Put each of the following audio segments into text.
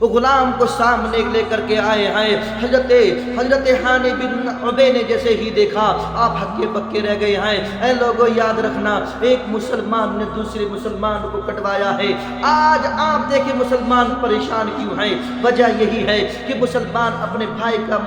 وہ غلام کو سامنے لے کر کے آئے ہیں۔ حضرت حانی بن عبے نے جیسے ہی دیکھا آپ ہکے بکے رہ گئے ہیں۔ اے لوگوں یاد رکھنا، ایک مسلمان نے دوسرے مسلمان کو کٹوایا ہے۔ آج آپ دیکھیں مسلمان پریشان کیوں ہیں؟ وجہ یہی ہے کہ مسلمان اپنے بھائی کا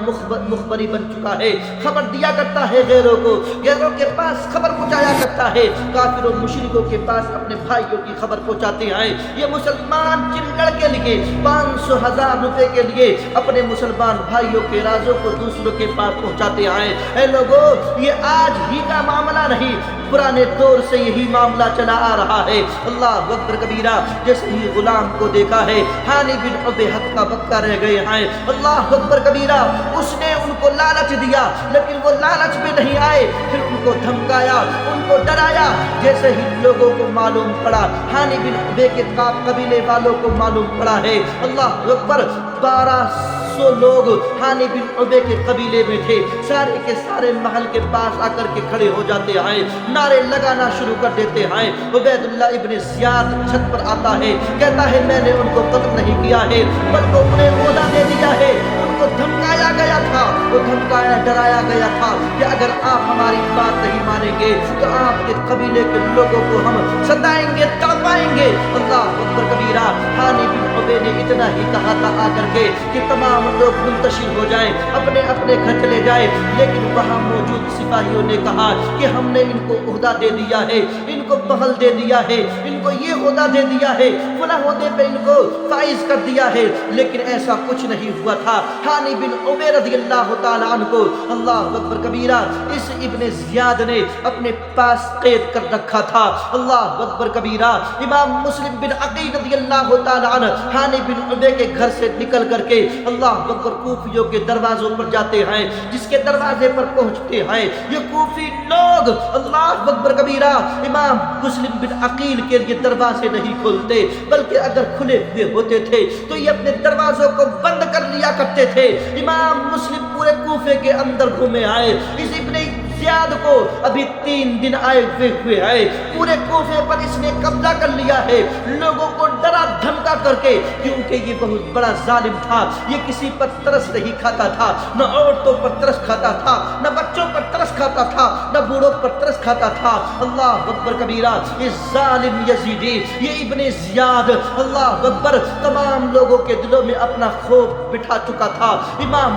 مخبری بن چکا ہے، خبر دیا کرتا ہے غیروں کو، غیروں کے پاس خبر پہنچایا کرتا ہے، کافروں مشرکوں کے پاس اپنے بھائیوں کی خبر پہنچاتے ہیں۔ یہ مسلمان چلڑ کے لیے 500,000 روپے کے لیے اپنے مسلمان بھائیوں کے رازوں کو دوسروں کے پاس پہنچاتے ہیں۔ اے لوگوں، یہ آج ہی کا معاملہ نہیں، پرانے دور سے یہی معاملہ چلا آ رہا ہے۔ اللہ اکبر کبیرہ، جیسے ہی غلام کو دیکھا ہے حانی بن عبے ہکا بکا رہ گئے ہیں۔ اللہ اکبر کبیرہ، اس نے ان کو لالچ دیا، لیکن وہ لالچ میں نہیں آئے، پھر ان کو دھمکایا، ان کو ڈرایا۔ جیسے ہی لوگوں کو معلوم پڑا، حانی بن عبے کے قبیلے والوں کو معلوم پڑا ہے، اللہ اکبر، 1200 لوگ حانی بن عبے کے قبیلے میں تھے، سارے کے سارے محل کے پاس آ کر کے کھڑے ہو جاتے ہیں، نعرے لگانا شروع کر دیتے ہیں۔ عبید اللہ ابن زیاد چھت پر آتا ہے، کہتا ہے میں نے ان کو قتل نہیں کیا ہے، بلکہ انہیں عہدہ دے دیا ہے۔ ان کو دھمکایا گیا تھا، وہ دھمکایا ڈرایا گیا تھا کہ اگر آپ ہماری بات نہیں مانیں گے تو آپ کے قبیلے کے لوگوں کو ہم ستائیں گے، تڑپائیں گے۔ اللہ اکبر کبیرہ، حانی بن عبے نے اتنا ہی کہا تھا آ کر کے کہ تمام لوگ منتشر ہو جائیں، اپنے اپنے گھر چلے جائیں، لیکن وہاں موجود سپاہیوں نے کہا کہ ہم نے ان کو عہدہ دے دیا ہے، ان کو بغل دے دیا ہے، ان کو یہ عہدہ دے دیا ہے، فلاں عہدے پہ ان کو فائز کر دیا ہے، لیکن ایسا کچھ نہیں ہوا تھا۔ حانی بن عبے رضی اللہ تعالیٰ عنہ کو اللہ اکبر کبیرہ اس ابن زیاد نے اپنے پاس قید کر رکھا تھا۔ اللہ اکبر کبیرہ، امام مسلم بن عقیل رضی اللہ تعالیٰ عنہ حانی بن عبے کے گھر سے نکل کر کے اللہ اکبر کوفیوں کے دروازوں پر جاتے ہیں، جس کے دروازے پر پہنچتے ہیں یہ کوفی لوگ اللہ اکبر کبیرہ امام مسلم بن عقیل کے لیے دروازے نہیں کھولتے، بلکہ اگر کھلے ہوئے ہوتے تھے تو یہ اپنے دروازوں کو بند کر لیا کرتے تھے۔ امام مسلم پورے کوفے کے اندر گھومے آئے، اس ابن زیاد کو ابھی 3 دن آئے ہوئے ہیں، پورے کوفے پر اس نے قبضہ کر لیا ہے، لوگوں کو ڈرا دھمکا کر کے، کیونکہ یہ بہت بڑا ظالم تھا، یہ کسی پر ترس نہیں کھاتا تھا، نہ عورتوں پر ترس کھاتا تھا، نہ بچوں پر ترس کھاتا تھا، نہ بوڑھوں پر ترس کھاتا تھا۔ اللہ اکبر کبیرہ، یہ ظالم یزیدی، یہ ابن زیاد اللہ اکبر تمام لوگوں کے دلوں میں اپنا خوف بٹھا چکا تھا۔ امام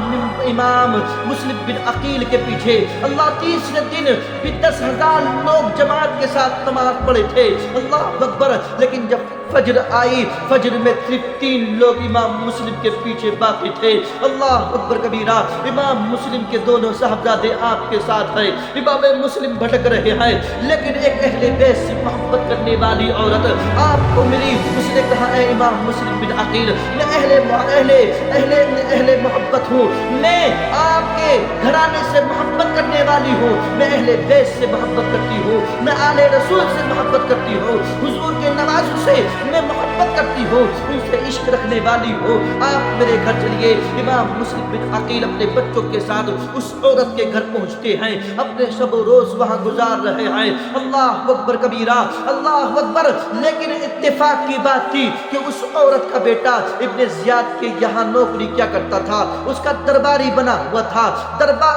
مسلم بن عقیل کے پیچھے اللہ تیسرے دن بھی 10,000 لوگ جماعت کے ساتھ نماز پڑھے تھے، اللہ اکبر، لیکن جب فجر آئی، فجر میں صرف 3 لوگ امام مسلم کے پیچھے باقی تھے۔ اللہ اکبر کبیرہ، امام مسلم کے دونوں صاحبزادے آپ کے ساتھ ہیں، امام مسلم بھٹک رہے ہیں، لیکن ایک اہل بیت سے محبت کرنے والی عورت آپ کو ملی، اس نے کہا اے امام مسلم بن عقیل، میں اہل محبت ہوں، میں آپ کے گھرانے سے محبت کرنے والی ہوں، میں اہل بیت سے محبت کرتی ہوں، میں آل رسول سے محبت کرتی ہوں، حضور کے نوازوں سے میں محبت کرتی ہوں، ان سے عشق رکھنے والی ہوں، آپ میرے گھر چلیے۔ امام مسلم بن عقیل اپنے بچوں کے ساتھ اس عورت کے گھر پہنچتے ہیں، اپنے شب و روز وہاں گزار رہے ہیں۔ اللہ اکبر کبیرہ، اللہ اکبر، لیکن اتفاق کی بات تھی کہ اس عورت کا بیٹا ابن زیاد کے یہاں نوکری کیا کرتا تھا، اس کا درباری بنا ہوا تھا،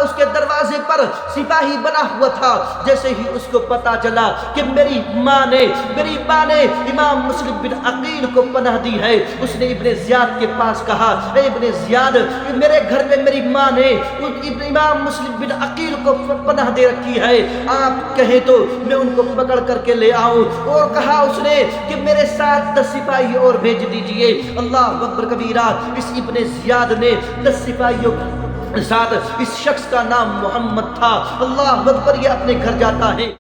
اس کے دروازے پر سپاہی بنا ہوا تھا۔ جیسے ہی اس کو پتا چلا کہ میری ماں نے امام مسلم بن عقیل کو پناہ دی ہے، اس نے ابن زیاد کے پاس کہا اے ابن زیاد، میرے گھر میں میری ماں نے امام مسلم بن عقیل کو پناہ دے رکھی ہے، آپ کہیں تو میں ان کو پکڑ کر کے لے آؤں، اور کہا اس نے کہ میرے ساتھ 10 سپاہی اور بھیج دیجئے۔ اللہ اکبر کبیرہ، اس ابن زیاد نے 10 سپاہیوں کے ساتھ، اس شخص کا نام محمد تھا، اللہ اکبر، یہ اپنے گھر جاتا ہے۔